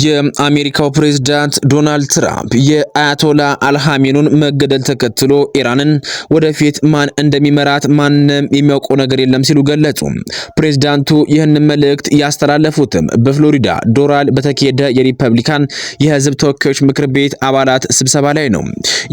የአሜሪካው ፕሬዝዳንት ዶናልድ ትራምፕ የአያቶላ አልሃሜኑን መገደል ተከትሎ ኢራንን ወደፊት ማን እንደሚመራት ማንም የሚያውቀው ነገር የለም ሲሉ ገለጹ። ፕሬዝዳንቱ ይህንን መልእክት ያስተላለፉትም በፍሎሪዳ ዶራል በተካሄደ የሪፐብሊካን የህዝብ ተወካዮች ምክር ቤት አባላት ስብሰባ ላይ ነው።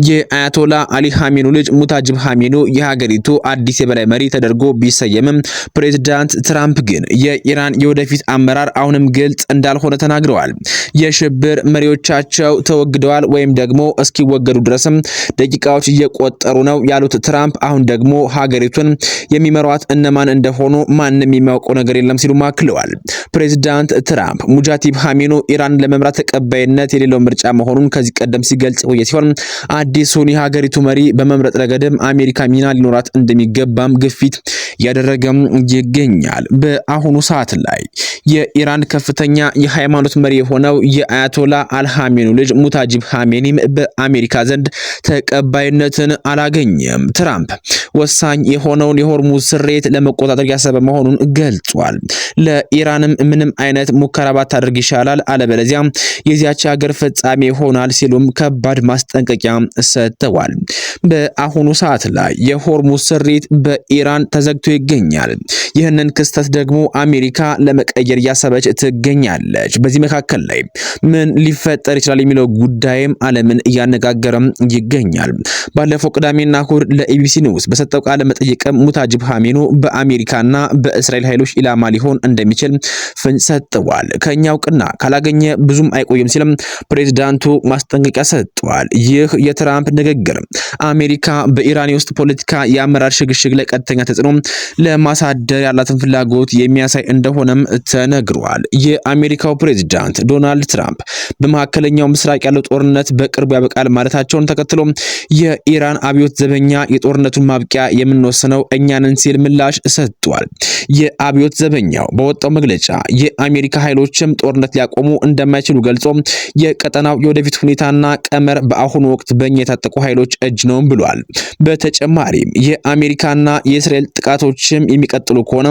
የአያቶላ አሊ ኻሜኒ ልጅ ሙታጅብ ኻሜኒ የሀገሪቱ አዲስ የበላይ መሪ ተደርጎ ቢሰየምም ፕሬዝዳንት ትራምፕ ግን የኢራን የወደፊት አመራር አሁንም ግልጽ እንዳልሆነ ተናግረዋል። የሽብር መሪዎቻቸው ተወግደዋል ወይም ደግሞ እስኪወገዱ ድረስም ደቂቃዎች እየቆጠሩ ነው ያሉት ትራምፕ አሁን ደግሞ ሀገሪቱን የሚመሯት እነማን እንደሆኑ ማንም የሚያውቀው ነገር የለም ሲሉ አክለዋል። ፕሬዝዳንት ትራምፕ ሙጃቲብ ኻሜኒ ኢራን ለመምራት ተቀባይነት የሌለው ምርጫ መሆኑን ከዚህ ቀደም ሲገልጽ ቆየ ሲሆን አዲሱን የሀገሪቱ መሪ በመምረጥ ረገድም አሜሪካ ሚና ሊኖራት እንደሚገባም ግፊት ያደረገም ይገኛል። በአሁኑ ሰዓት ላይ የኢራን ከፍተኛ የሃይማኖት መሪ የሆነው የአያቶላ አልኻሜኒ ልጅ ሙታጅብ ኻሜኒም በአሜሪካ ዘንድ ተቀባይነትን አላገኘም። ትራምፕ ወሳኝ የሆነውን የሆርሙዝ ስሬት ለመቆጣጠር ያሰበ መሆኑን ገልጿል። ለኢራንም ምንም አይነት ሙከራ ባታደርግ ይሻላል፣ አለበለዚያ የዚያች ሀገር ፍጻሜ ይሆናል ሲሉም ከባድ ማስጠንቀቂያ ሰጥተዋል። በአሁኑ ሰዓት ላይ የሆርሙዝ ስሬት በኢራን ተዘግቶ ይገኛል። ይህንን ክስተት ደግሞ አሜሪካ ለመቀየር እያሰበች ትገኛለች። በዚህ መካከል ላይ ምን ሊፈጠር ይችላል የሚለው ጉዳይም ዓለምን እያነጋገረም ይገኛል። ባለፈው ቅዳሜና እሁድ ለኢቢሲ ኒውስ በሰጠው ቃለ መጠይቅ ሙታጅብ ኻሜኒ በአሜሪካና በእስራኤል ኃይሎች ኢላማ ሊሆን እንደሚችል ፍንጭ ሰጥተዋል። ከኛ እውቅና ካላገኘ ብዙም አይቆይም ሲልም ፕሬዝዳንቱ ማስጠንቀቂያ ሰጥተዋል። ይህ የትራምፕ ንግግር አሜሪካ በኢራን ውስጥ ፖለቲካ የአመራር ሽግሽግ ላይ ቀጥተኛ ተጽዕኖ ለማሳደር ያላትን ፍላጎት የሚያሳይ እንደሆነም ተነግሯል። የአሜሪካው ፕሬዝዳንት ዶናልድ ትራምፕ በመካከለኛው ምስራቅ ያለው ጦርነት በቅርቡ ያበቃል ማለታቸውን ተከትሎ የኢራን አብዮት ዘበኛ የጦርነቱን ማብቂያ የምንወስነው እኛ ነን ሲል ምላሽ ሰጥቷል። የአብዮት ዘበኛው በወጣው መግለጫ የአሜሪካ ኃይሎችም ጦርነት ሊያቆሙ እንደማይችሉ ገልጾ የቀጠናው የወደፊት ሁኔታና ቀመር በአሁኑ ወቅት በእኛ የታጠቁ ኃይሎች እጅ ነው ብሏል። በተጨማሪም የአሜሪካና የእስራኤል ጥቃቶችም የሚቀጥሉ ከሆነ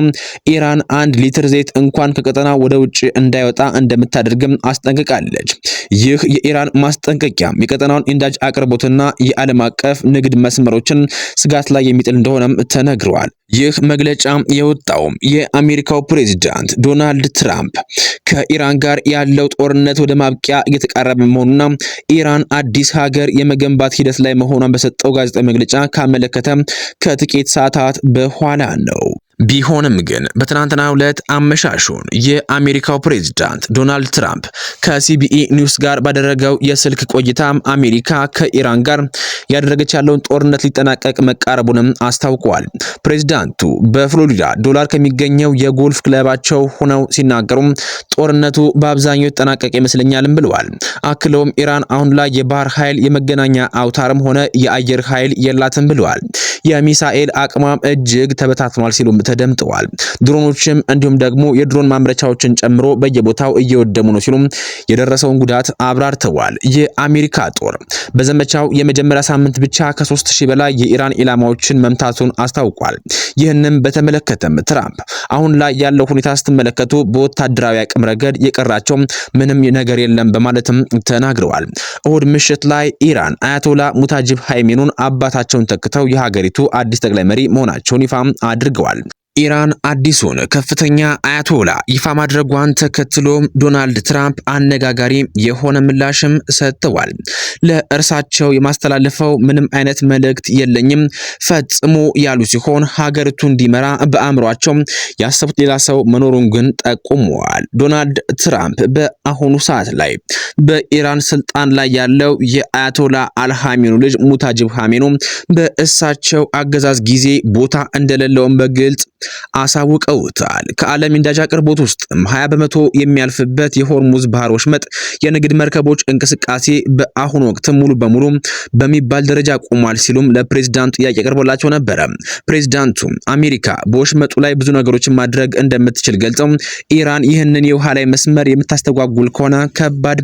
ኢራን 1 ሊትር ዘይት እንኳን ከቀጠና ወደ ውጭ እንዳይወጣ እንደምታደርግም አስጠንቅቃለች። ይህ የኢራን ማስጠንቀቂያ የቀጠናውን ኢንዳጅ አቅርቦትና የዓለም አቀፍ ንግድ መስመሮችን ስጋት ላይ የሚጥል እንደሆነም ተነግሯል። ይህ መግለጫ የወጣው የአሜሪካው ፕሬዝዳንት ዶናልድ ትራምፕ ከኢራን ጋር ያለው ጦርነት ወደ ማብቂያ እየተቃረበ መሆኑና ኢራን አዲስ ሀገር የመገንባት ሂደት ላይ መሆኗን በሰጠው ጋዜጣዊ መግለጫ ካመለከተ ከጥቂት ሰዓታት በኋላ ነው። ቢሆንም ግን በትናንትናው ዕለት አመሻሹን የአሜሪካው ፕሬዝዳንት ዶናልድ ትራምፕ ከሲቢኢ ኒውስ ጋር ባደረገው የስልክ ቆይታ አሜሪካ ከኢራን ጋር ያደረገች ያለውን ጦርነት ሊጠናቀቅ መቃረቡንም አስታውቀዋል። ፕሬዝዳንቱ በፍሎሪዳ ዶላር ከሚገኘው የጎልፍ ክለባቸው ሆነው ሲናገሩ ጦርነቱ በአብዛኛው የተጠናቀቀ ይመስለኛልም ብለዋል። አክለውም ኢራን አሁን ላይ የባህር ኃይል የመገናኛ አውታርም ሆነ የአየር ኃይል የላትም ብለዋል። የሚሳኤል አቅሟም እጅግ ተበታትኗል ሲሉ ተደምጠዋል። ድሮኖችም እንዲሁም ደግሞ የድሮን ማምረቻዎችን ጨምሮ በየቦታው እየወደሙ ነው ሲሉ የደረሰውን ጉዳት አብራርተዋል። የአሜሪካ ጦር በዘመቻው የመጀመሪያ ሳምንት ብቻ ከ3000 በላይ የኢራን ኢላማዎችን መምታቱን አስታውቋል። ይህንም በተመለከተም ትራምፕ አሁን ላይ ያለው ሁኔታ ስትመለከቱ በወታደራዊ አቅም ረገድ የቀራቸው ምንም ነገር የለም በማለትም ተናግረዋል። እሁድ ምሽት ላይ ኢራን አያቶላ ሙታጅብ ኻሜኒን አባታቸውን ተክተው የሀገሪቱ አዲስ ጠቅላይ መሪ መሆናቸውን ይፋ አድርገዋል። ኢራን አዲሱን ከፍተኛ አያቶላ ይፋ ማድረጓን ተከትሎ ዶናልድ ትራምፕ አነጋጋሪ የሆነ ምላሽም ሰጥተዋል። ለእርሳቸው የማስተላለፈው ምንም አይነት መልእክት የለኝም ፈጽሞ ያሉ ሲሆን ሀገሪቱ እንዲመራ በአእምሯቸው ያሰቡት ሌላ ሰው መኖሩን ግን ጠቁመዋል። ዶናልድ ትራምፕ በአሁኑ ሰዓት ላይ በኢራን ስልጣን ላይ ያለው የአያቶላ አልኻሜኒ ልጅ ሙታጅብ ኻሜኒ በእሳቸው አገዛዝ ጊዜ ቦታ እንደሌለውም በግልጽ አሳውቀውታል። ከዓለም ኢንዳጅ አቅርቦት ውስጥም 20% የሚያልፍበት የሆርሙዝ ባህር ወሽመጥ የንግድ መርከቦች እንቅስቃሴ በአሁኑ ወቅት ሙሉ በሙሉ በሚባል ደረጃ ቆሟል ሲሉም ለፕሬዝዳንቱ ጥያቄ ቀርቦላቸው ነበረ። ፕሬዝዳንቱ አሜሪካ በወሽመጡ ላይ ብዙ ነገሮችን ማድረግ እንደምትችል ገልጸው ኢራን ይህንን የውሃ ላይ መስመር የምታስተጓጉል ከሆነ ከባድ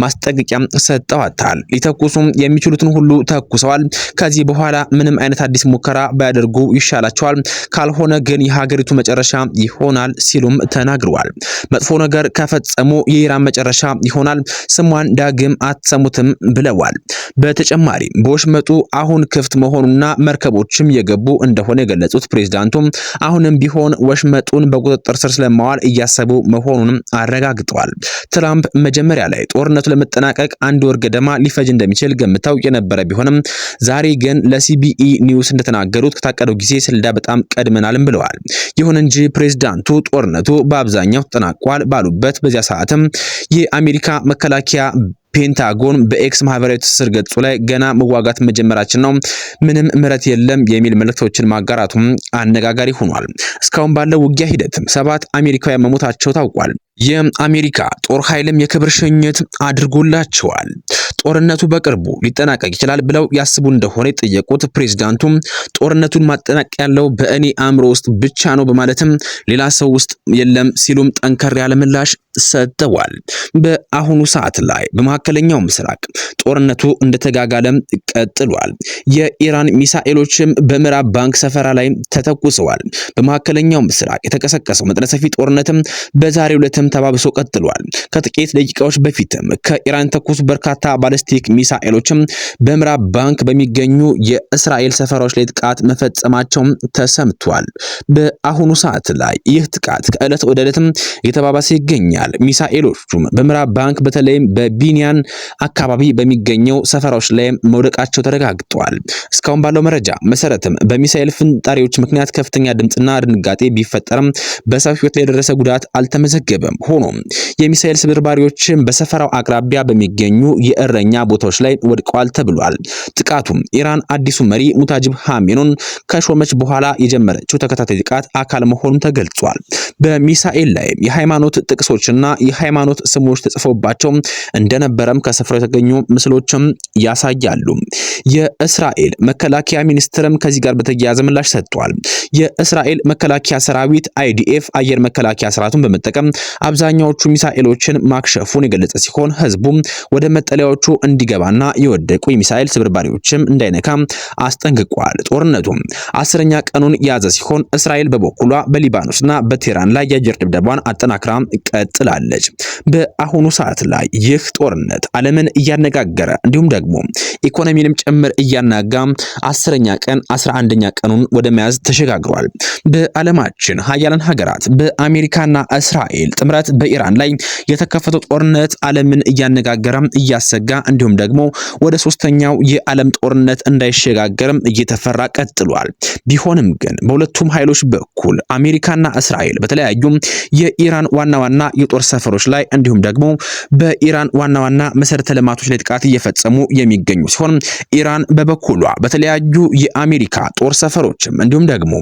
ማስጠንቀቂያ ሰጠዋታል። ሊተኩሱም የሚችሉትን ሁሉ ተኩሰዋል። ከዚህ በኋላ ምንም አይነት አዲስ ሙከራ ባያደርጉ ይሻላቸዋል፣ ካልሆነ ግን የሀገሪቱ መጨረሻ ይሆናል ሲሉም ተናግረዋል። መጥፎ ነገር ከፈጸሙ የኢራን መጨረሻ ይሆናል፣ ስሟን ዳግም አትሰሙትም ብለዋል። በተጨማሪ በወሽመጡ አሁን ክፍት መሆኑና መርከቦችም የገቡ እንደሆነ የገለጹት ፕሬዝዳንቱ አሁንም ቢሆን ወሽመጡን በቁጥጥር ስር ስለማዋል እያሰቡ መሆኑንም አረጋግጠዋል። ትራምፕ መጀመሪያ ላይ ጦርነቱ ለመጠናቀቅ አንድ ወር ገደማ ሊፈጅ እንደሚችል ገምተው የነበረ ቢሆንም ዛሬ ግን ለሲቢኢ ኒውስ እንደተናገሩት ከታቀደው ጊዜ ሰሌዳ በጣም ቀድመናልም ብለዋል። ይሁን እንጂ ፕሬዝዳንቱ ጦርነቱ በአብዛኛው ተጠናቋል ባሉበት በዚያ ሰዓትም የአሜሪካ መከላከያ ፔንታጎን በኤክስ ማህበራዊ ትስስር ገጹ ላይ ገና መዋጋት መጀመራችን ነው፣ ምንም ምረት የለም የሚል መልእክቶችን ማጋራቱም አነጋጋሪ ሆኗል። እስካሁን ባለው ውጊያ ሂደትም 7 አሜሪካውያን መሞታቸው ታውቋል። የአሜሪካ ጦር ኃይልም የክብር ሽኝት አድርጎላቸዋል። ጦርነቱ በቅርቡ ሊጠናቀቅ ይችላል ብለው ያስቡ እንደሆነ የጠየቁት ፕሬዝዳንቱም ጦርነቱን ማጠናቀቅ ያለው በእኔ አእምሮ ውስጥ ብቻ ነው በማለትም ሌላ ሰው ውስጥ የለም ሲሉም ጠንከር ያለ ምላሽ ሰጥተዋል። በአሁኑ ሰዓት ላይ በመካከለኛው ምስራቅ ጦርነቱ እንደተጋጋለም ቀጥሏል። የኢራን ሚሳኤሎችም በምዕራብ ባንክ ሰፈራ ላይ ተተኩሰዋል። በመካከለኛው ምስራቅ የተቀሰቀሰው መጠነ ሰፊ ጦርነትም በዛሬው ዕለትም ተባብሶ ቀጥሏል። ከጥቂት ደቂቃዎች በፊትም ከኢራን ተኩስ በርካታ ባሊስቲክ ሚሳኤሎችም በምዕራብ ባንክ በሚገኙ የእስራኤል ሰፈራዎች ላይ ጥቃት መፈጸማቸው ተሰምቷል። በአሁኑ ሰዓት ላይ ይህ ጥቃት ከዕለት ወደ ዕለትም እየተባባሰ ይገኛል። ሚሳኤሎቹም በምዕራብ ባንክ በተለይም በቢኒያን አካባቢ በሚገኘው ሰፈራዎች ላይ መውደቃቸው ተረጋግጧል። እስካሁን ባለው መረጃ መሰረትም በሚሳኤል ፍንጣሪዎች ምክንያት ከፍተኛ ድምጽና ድንጋጤ ቢፈጠርም በሰው ሕይወት ላይ የደረሰ ጉዳት አልተመዘገበም። ሆኖም የሚሳኤል ስብርባሪዎችም በሰፈራው አቅራቢያ በሚገኙ የእረኛ ቦታዎች ላይ ወድቀዋል ተብሏል። ጥቃቱም ኢራን አዲሱ መሪ ሙታጅብ ኻሜኒን ከሾመች በኋላ የጀመረችው ተከታታይ ጥቃት አካል መሆኑን ተገልጿል። በሚሳኤል ላይ የሃይማኖት ጥቅሶችና የሃይማኖት ስሞች ተጽፈውባቸው እንደነበረም ከስፍራው የተገኙ ምስሎችም ያሳያሉ። የእስራኤል መከላከያ ሚኒስትርም ከዚህ ጋር በተያያዘ ምላሽ ሰጥቷል። የእስራኤል መከላከያ ሰራዊት አይዲኤፍ አየር መከላከያ ስርዓቱን በመጠቀም አብዛኛዎቹ ሚሳኤሎችን ማክሸፉን የገለጸ ሲሆን ህዝቡም ወደ መጠለያዎቹ እንዲገባና የወደቁ የሚሳኤል ስብርባሪዎችም እንዳይነካ አስጠንቅቋል። ጦርነቱ 10ኛ ቀኑን የያዘ ሲሆን እስራኤል በበኩሏ በሊባኖስና በቴህራን ላይ የአየር ድብደባን አጠናክራ ቀጥላለች። በአሁኑ ሰዓት ላይ ይህ ጦርነት ዓለምን እያነጋገረ እንዲሁም ደግሞ ኢኮኖሚንም ጭምር እያናጋ 10ኛ ቀን 11ኛ ቀኑን ወደ መያዝ ተሸጋግሯል። በዓለማችን ሀያላን ሀገራት በአሜሪካና እስራኤል ጥምረት በኢራን ላይ የተከፈተው ጦርነት ዓለምን እያነጋገረ እያሰጋ እንዲሁም ደግሞ ወደ 3ኛው የዓለም ጦርነት እንዳይሸጋገርም እየተፈራ ቀጥሏል። ቢሆንም ግን በሁለቱም ኃይሎች በኩል አሜሪካና እስራኤል በተለያዩ የኢራን ዋና ዋና የጦር ሰፈሮች ላይ እንዲሁም ደግሞ በኢራን ዋና ዋና መሰረተ ልማቶች ላይ ጥቃት እየፈጸሙ የሚገኙ ሲሆን ኢራን በበኩሏ በተለያዩ የአሜሪካ ጦር ሰፈሮችም እንዲሁም ደግሞ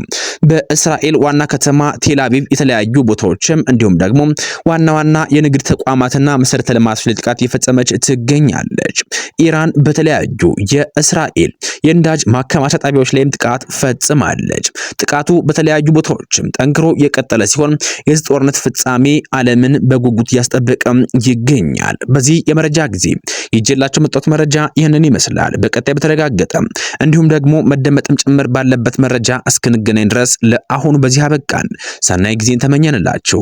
በእስራኤል ዋና ከተማ ቴልአቪቭ የተለያዩ ቦታዎችም እንዲሁም ደግሞ ዋና ዋና የንግድ ተቋማትና መሰረተ ልማቶች ላይ ጥቃት እየፈጸመች ትገኛለች። ኢራን በተለያዩ የእስራኤል የነዳጅ ማከማቻ ጣቢያዎች ላይም ጥቃት ፈጽማለች። ጥቃቱ በተለያዩ ቦታዎችም ጠንክሮ የቀጠለ ሲሆን የዚህ ጦርነት ፍጻሜ ዓለምን በጉጉት እያስጠበቀ ይገኛል። በዚህ የመረጃ ጊዜ ይዤላችሁ መጣሁት መረጃ ይህንን ይመስላል። በቀጣይ በተረጋገጠ እንዲሁም ደግሞ መደመጥም ጭምር ባለበት መረጃ እስክንገናኝ ድረስ ለአሁኑ በዚህ አበቃን። ሰናይ ጊዜን ተመኘንላችሁ።